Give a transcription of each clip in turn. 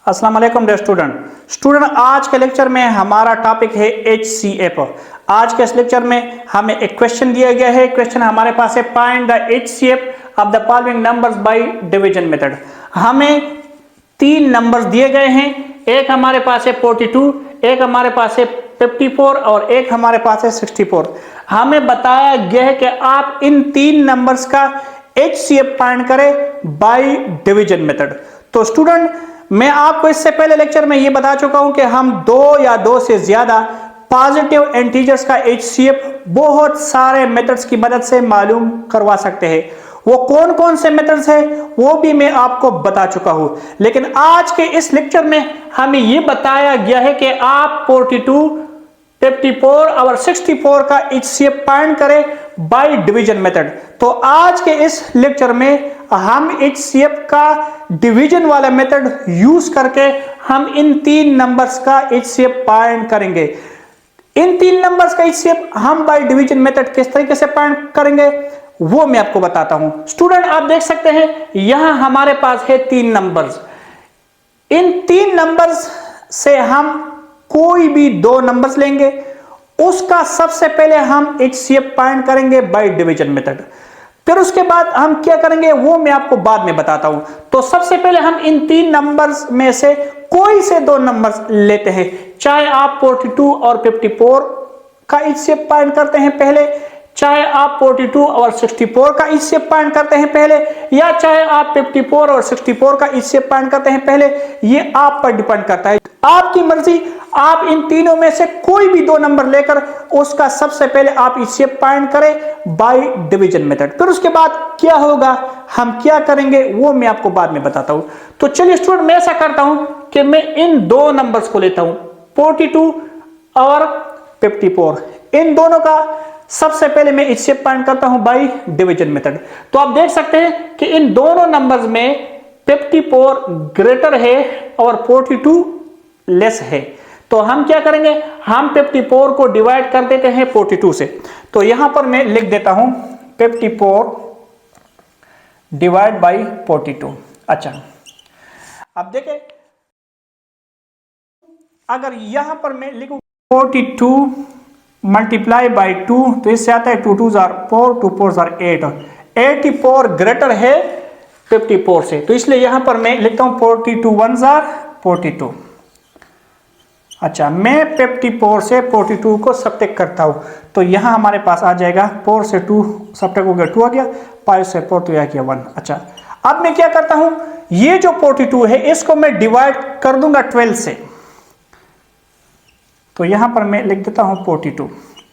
अस्सलाम वालेकुम dear student. आज के लेक्चर में हमारा टॉपिक है HCF। आज के इस लेक्चर में हमें एक क्वेश्चन दिया गया है। क्वेश्चन हमारे पास है find the HCF of the following numbers by division method. हमें तीन नंबर्स दिए गए हैं, एक हमारे पास है 42, एक हमारे पास है 54 और एक हमारे पास है 64। हमें बताया गया है कि आप इन तीन नंबर्स का HCF फाइंड करें बाय डिवीजन मेथड। तो स्टूडेंट, मैं आपको इससे पहले लेक्चर में ये बता चुका हूं कि हम दो या दो से ज्यादा पॉजिटिव इंटीजर्स का HCF बहुत सारे मेथड्स की मदद से मालूम करवा सकते हैं। वो कौन कौन से मेथड्स हैं वो भी मैं आपको बता चुका हूं, लेकिन आज के इस लेक्चर में हमें ये बताया गया है कि आप 42, 54 और 64 का HCF फाइंड करें बाय डिवीजन मेथड। तो आज के इस लेक्चर में हम HCF का डिवीजन वाला मेथड यूज करके हम इन तीन नंबर्स का HCF फाइंड करेंगे। इन तीन नंबर्स का HCF हम बाय डिवीजन मेथड किस तरीके से फाइंड करेंगे वो मैं आपको बताता हूं। स्टूडेंट, आप देख सकते हैं यहां हमारे पास है तीन नंबर्स। इन तीन नंबर्स से हम कोई भी दो नंबर्स लेंगे, उसका सबसे पहले हम HCF फाइंड करेंगे बाय डिवीजन मेथड। फिर उसके बाद हम क्या करेंगे वो मैं आपको बाद में बताता हूं। तो सबसे पहले हम इन तीन नंबर्स में से कोई से दो नंबर्स लेते हैं, चाहे आप 42 और 54 का HCF फाइंड करते हैं पहले, चाहे आप 42 और 64 का HCF फाइंड करते हैं पहले, या चाहे आप 54 और 64 का HCF फाइंड करते हैं पहले। ये आप पर डिपेंड करता है, आपकी मर्जी। आप इन तीनों में से कोई भी दो नंबर लेकर उसका सबसे पहले आप HCF फाइंड करें बाय डिवीजन मेथड। फिर उसके बाद क्या होगा, हम क्या करेंगे वो मैं आपको बाद में बताता हूं। तो चलिए स्टूडेंट, मैं ऐसा करता हूं कि मैं इन दो नंबर्स को लेता हूं, 42 और 54। इन दोनों का सबसे पहले मैं HCF फाइंड करता हूं बाय डिवीजन मेथड। तो आप देख सकते हैं कि इन दोनों नंबर्स में 54 ग्रेटर है और 42 लेस है। तो हम क्या करेंगे, हम 54 को डिवाइड कर देते हैं 42 से। तो यहां पर मैं लिख देता हूं 54 डिवाइड बाय 42। अच्छा, अब देखें, अगर यहां पर मैं लिखूं 42 मल्टीप्लाई बाय 2 तो इससे आता है 2 2 जार 4, 2 4 जार 8। 84 ग्रेटर है 54 से, तो इसलिए यहां पर मैं लिखता हूं 42 1 जार 42। अच्छा, मैं 54 से 42 को सब्ट्रैक्ट करता हूं, तो यहां हमारे पास आ जाएगा 4 से 2 सब्ट्रैक्ट हो गया 2 आ गया, 5 से 4 तो यह गया 1। अच्छा, अब मैं क्या करता हूं, ये जो 42 है इसको मैं डिवाइड कर दूंगा 12 से। तो यहां पर मैं लिख देता हूं 42।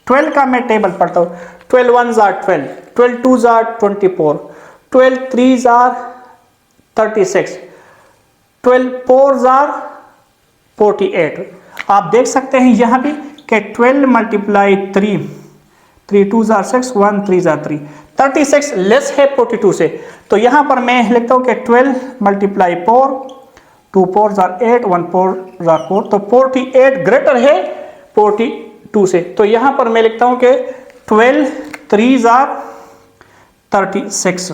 12 का मैं टेबल पढ़ता हूं, 12 1 जार 12, 12 2 जार 24, 12 3 जार 36, 12 4 जार 48। आप देख सकते हैं यहां भी कि 12 मल्टीप्लाई 3, 3 2 जार 6, 1 3 जार 3, 36 लेस है 42 से। तो यहां पर मैं लिखता हूं कि 12 मल्टीप्लाई 4, 2 4 जार 8, 1 4 जार 4, तो 48 ग्रेटर है 42 से। तो यहां पर मैं लिखता हूं कि 12 3 जार 36।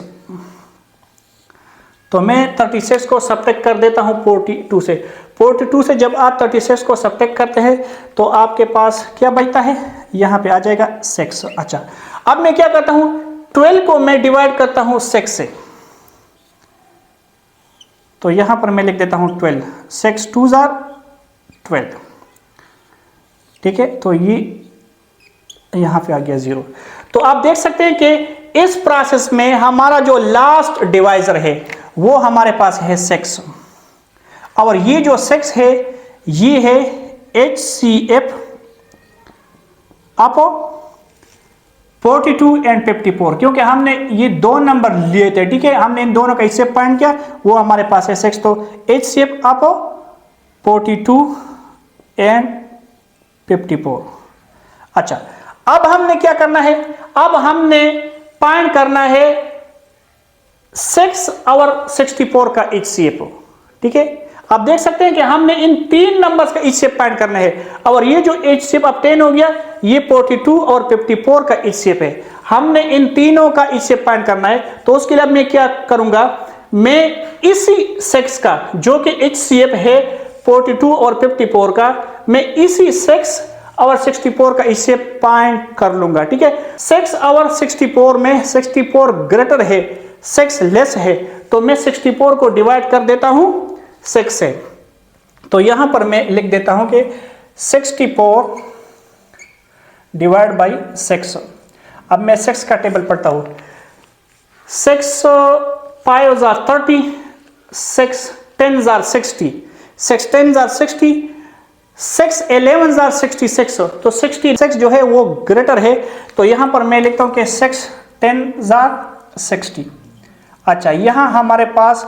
तो मैं 36 को सब्ट्रैक्ट कर देता हूं 42 से। 42 से जब आप 36 को सब्ट्रैक्ट करते हैं तो आपके पास क्या बचता है, यहां पे आ जाएगा 6। अच्छा, अब मैं क्या करता हूं, 12 को मैं डिवाइड करता हूं 6 से। तो यहां पर मैं लिख देता हूं 12, 6 2 जार 12। ठीक है, तो ये यहां पे आ गया 0। तो आप देख सकते हैं कि इस प्रोसेस में हमारा जो लास्ट डिवाइजर है वो हमारे पास है 6, और ये जो 6 है ये है HCF ऑफ 42 एंड 54, क्योंकि हमने ये दो नंबर लिए थे। ठीक है, हमने इन दोनों का HCF फाइंड किया, वो हमारे पास है 6। तो HCF ऑफ 42 एंड 54। अच्छा, अब हमने क्या करना है, अब हमने फाइंड करना है 6 और 64 का HCF। ठीक है, आप देख सकते हैं कि हमने इन तीन नंबर्स का HCF फाइंड करना है, और ये जो HCF ऑब्टेन हो गया ये 42 और 54 का HCF है। हमने इन तीनों का HCF फाइंड करना है, तो उसके लिए मैं क्या करूंगा, मैं इसी सेक्स का जो कि HCF है 42 और 54 का, मैं इसी 6 और 64 का इससे पॉइंट कर लूंगा। ठीक है, 6 और 64 में 64 ग्रेटर है, 6 लेस है, तो मैं 64 को डिवाइड कर देता हूं 6 से। तो यहां पर मैं लिख देता हूं कि 64 डिवाइड बाई 6। अब मैं 6 का टेबल पढ़ता हूं। 6 5 are 30, 6 10 are 60, 6 10 are 60, 6 11 are 66, तो 66 जो है वो ग्रेटर है, तो यहां पर मैं लिखता हूं कि 6 10 are 60। अच्छा, यहां हमारे पास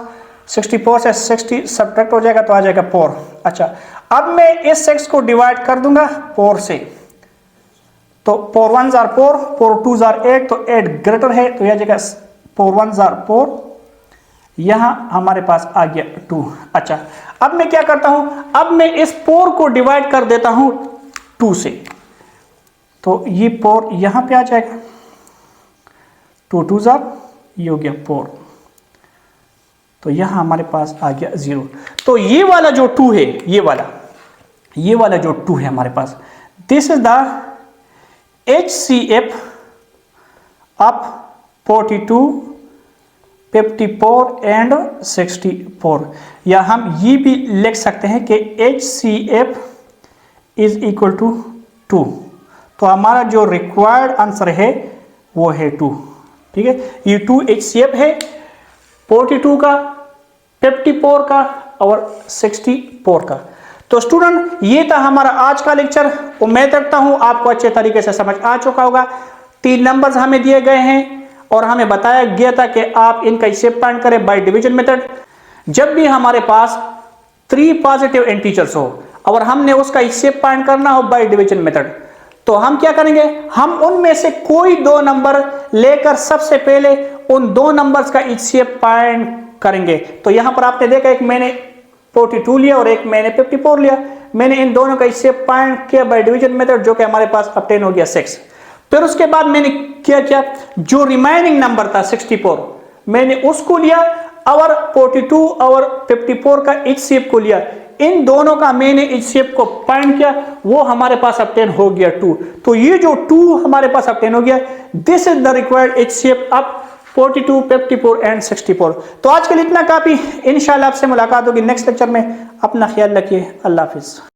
64 से 60 सब्ट्रैक्ट हो जाएगा तो आ जाएगा 4। अच्छा, अब मैं इस 6 को डिवाइड कर दूंगा 4 से, तो 4 1s are 4, 4 2s are 8, तो 8 ग्रेटर है, तो यह आ जाएगा 4 1s are 4, यहां हमारे पास आ गया 2। अच्छा, अब मैं क्या करता हूं, अब मैं इस 4 को डिवाइड कर देता हूं 2 से, तो ये 4 यहां पे आ जाएगा, 2 2s are, ये हो गया 4, तो यहां हमारे पास आ गया 0। तो ये वाला जो 2 है, ये वाला जो 2 है हमारे पास, this is the HCF of 42 54 and 64, या हम ये भी लिख सकते हैं कि HCF इज इक्वल टू 2। तो हमारा जो रिक्वायर्ड आंसर है वो है 2। ठीक है, ये 2 HCF है 42 का, 54 का और 64 का। तो स्टूडेंट, ये था हमारा आज का लेक्चर। उम्मीद करता हूं आपको अच्छे तरीके से समझ आ चुका होगा। 3 नंबर्स हमें दिए गए हैं और हमें बताया गया था कि आप इनका हिस्सेब पॉइंट करें बाय डिवीजन मेथड। जब भी हमारे पास 3 पॉजिटिव इंटीजर्स हो और हमने उसका हिस्सेब पॉइंट करना हो बाय डिवीजन मेथड, तो हम क्या करेंगे, हम उनमें से कोई 2 नंबर लेकर सबसे पहले उन 2 नंबर्स का हिस्सेब पॉइंट करेंगे। तो यहां पर आपने देखा, एक मैंने 42 लिया और एक मैंने 54 लिया। मैंने इन दोनों का हिस्सेब पॉइंट किया बाय डिवीजन मेथड, जो कि हमारे पास ऑब्टेन हो गया 6। फिर उसके बाद मैंने क्या किया, जो रिमाइनिंग नंबर था 64, मैंने उसको लिया और 42 और 54 का HCF को लिया। इन दोनों का मैंने HCF को पॉइंट किया, वो हमारे पास ऑब्टेन हो गया 2। तो ये जो 2 हमारे पास ऑब्टेन हो गया, this is the required HCF of 42 54 and 64। तो आज के लिए इतना काफी। इंशाल्लाह आपसे मुलाकात होगी नेक्स्ट लेक्चर में। अपना ख्याल रखिए। अल्लाह हाफिज।